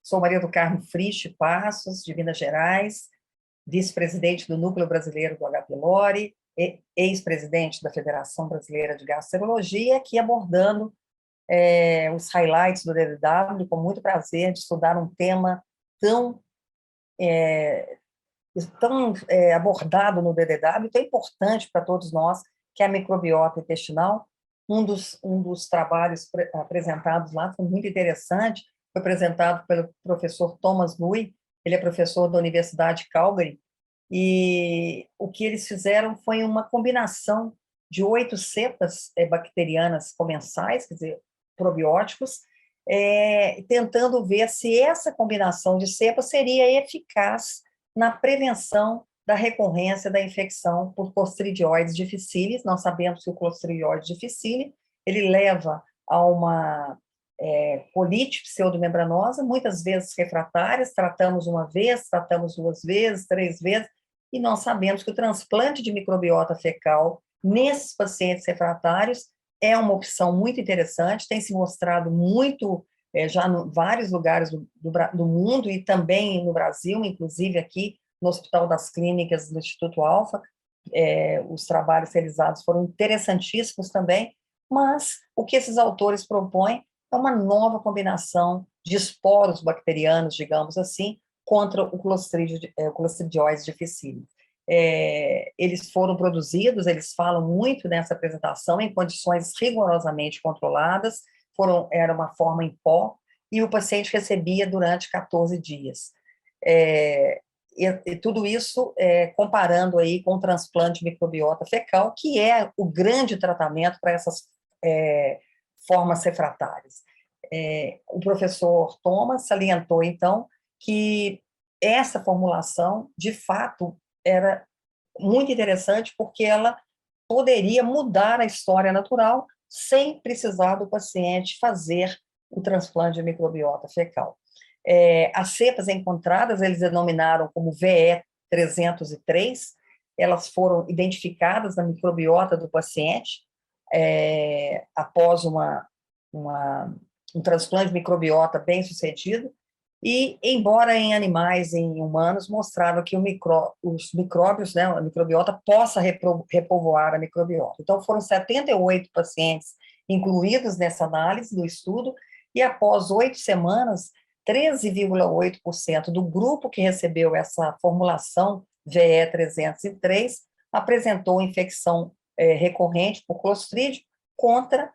Sou Maria do Carmo Frisch Passos, de Minas Gerais, vice-presidente do Núcleo Brasileiro do H. pylori, ex-presidente da Federação Brasileira de Gastroenterologia, aqui abordando os highlights do DDW, com muito prazer de estudar um tema tão abordado no DDW, tão importante para todos nós, que é a microbiota intestinal. Um dos trabalhos apresentados lá foi muito interessante, foi apresentado pelo professor Thomas Lui, ele é professor da Universidade de Calgary, e o que eles fizeram foi uma combinação de 8 cepas bacterianas comensais, quer dizer, probióticos, tentando ver se essa combinação de cepas seria eficaz na prevenção da recorrência da infecção por Clostridioides difficile. Nós sabemos que o Clostridioides difficile, ele leva a uma colite pseudomembranosa, muitas vezes refratárias, tratamos uma vez, tratamos 2 vezes, 3 vezes, e nós sabemos que o transplante de microbiota fecal nesses pacientes refratários é uma opção muito interessante, tem se mostrado muito, já em vários lugares do mundo, e também no Brasil, inclusive aqui no Hospital das Clínicas do Instituto Alfa, os trabalhos realizados foram interessantíssimos também, mas o que esses autores propõem é uma nova combinação de esporos bacterianos, digamos assim, contra o Clostridioides difficile. Eles foram produzidos, eles falam muito nessa apresentação, em condições rigorosamente controladas, era uma forma em pó, e o paciente recebia durante 14 dias. E tudo isso comparando aí com o transplante de microbiota fecal, que é o grande tratamento para essas formas refratárias. O professor Thomas salientou, então, que essa formulação, de fato, era muito interessante, porque ela poderia mudar a história natural sem precisar do paciente fazer o transplante de microbiota fecal. As cepas encontradas, eles denominaram como VE303, elas foram identificadas na microbiota do paciente, após um transplante de microbiota bem sucedido, e, embora em animais e em humanos, mostrava que os micróbios, né, a microbiota, possa repovoar a microbiota. Então, foram 78 pacientes incluídos nessa análise do estudo, e após 8 semanas, 13,8% do grupo que recebeu essa formulação VE303 apresentou infecção recorrente por Clostridium, contra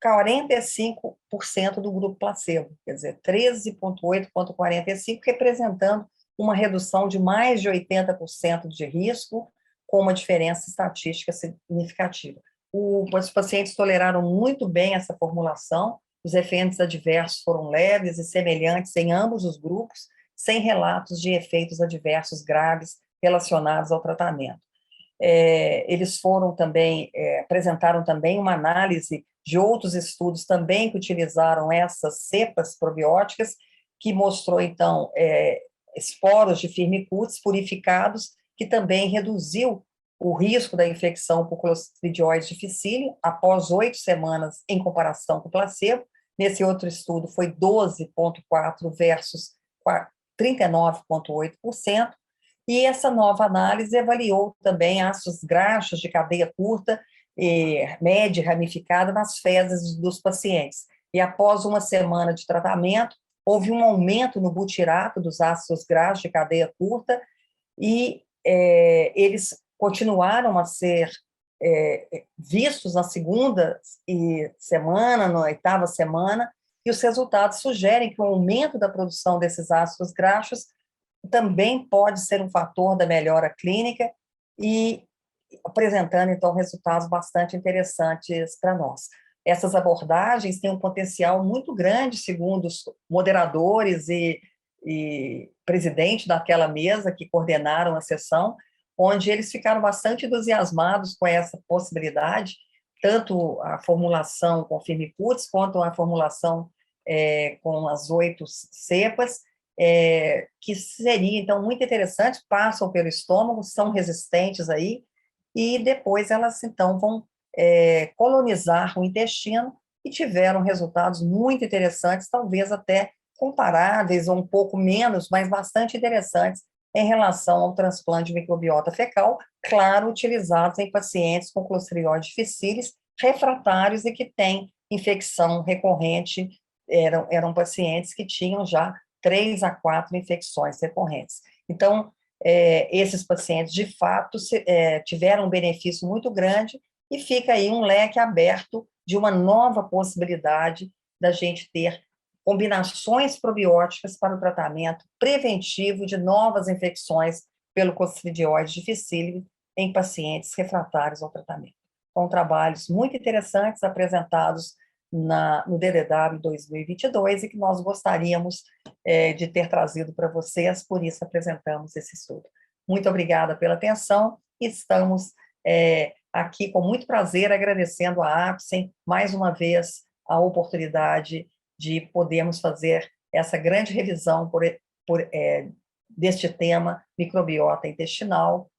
45% do grupo placebo, quer dizer, 13,8 contra 45, representando uma redução de mais de 80% de risco, com uma diferença estatística significativa. Os pacientes toleraram muito bem essa formulação, os efeitos adversos foram leves e semelhantes em ambos os grupos, sem relatos de efeitos adversos graves relacionados ao tratamento. Eles foram também, apresentaram também uma análise de outros estudos também que utilizaram essas cepas probióticas, que mostrou, então, esporos de Firmicutes purificados, que também reduziu o risco da infecção por Clostridioides difficile após 8 semanas em comparação com o placebo. Nesse outro estudo foi 12,4% versus 39,8%, e essa nova análise avaliou também ácidos graxos de cadeia curta e média ramificada nas fezes dos pacientes. E após 1 semana de tratamento, houve um aumento no butirato dos ácidos graxos de cadeia curta, e eles continuaram a ser vistos na 2ª semana, na 8ª semana, e os resultados sugerem que o aumento da produção desses ácidos graxos também pode ser um fator da melhora clínica, e apresentando, então, resultados bastante interessantes para nós. Essas abordagens têm um potencial muito grande, segundo os moderadores e presidente daquela mesa que coordenaram a sessão, onde eles ficaram bastante entusiasmados com essa possibilidade, tanto a formulação com Firmicutes, quanto a formulação com as 8 cepas, que seria, então, muito interessante, passam pelo estômago, são resistentes aí, e depois elas, então, vão colonizar o intestino, e tiveram resultados muito interessantes, talvez até comparáveis, ou um pouco menos, mas bastante interessantes em relação ao transplante de microbiota fecal, claro, utilizados em pacientes com Clostridium difficile refratários e que têm infecção recorrente, eram pacientes que tinham já 3 a 4 infecções recorrentes. Então, esses pacientes, de fato, tiveram um benefício muito grande e fica aí um leque aberto de uma nova possibilidade da gente ter combinações probióticas para o tratamento preventivo de novas infecções pelo Clostridium difficile em pacientes refratários ao tratamento. São trabalhos muito interessantes apresentados no DDW 2022 e que nós gostaríamos de ter trazido para vocês, por isso apresentamos esse estudo. Muito obrigada pela atenção e estamos aqui com muito prazer agradecendo à APSEM mais uma vez a oportunidade de podermos fazer essa grande revisão deste tema, microbiota intestinal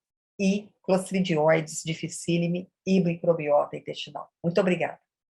e Clostridioides difficile e microbiota intestinal. Muito obrigada.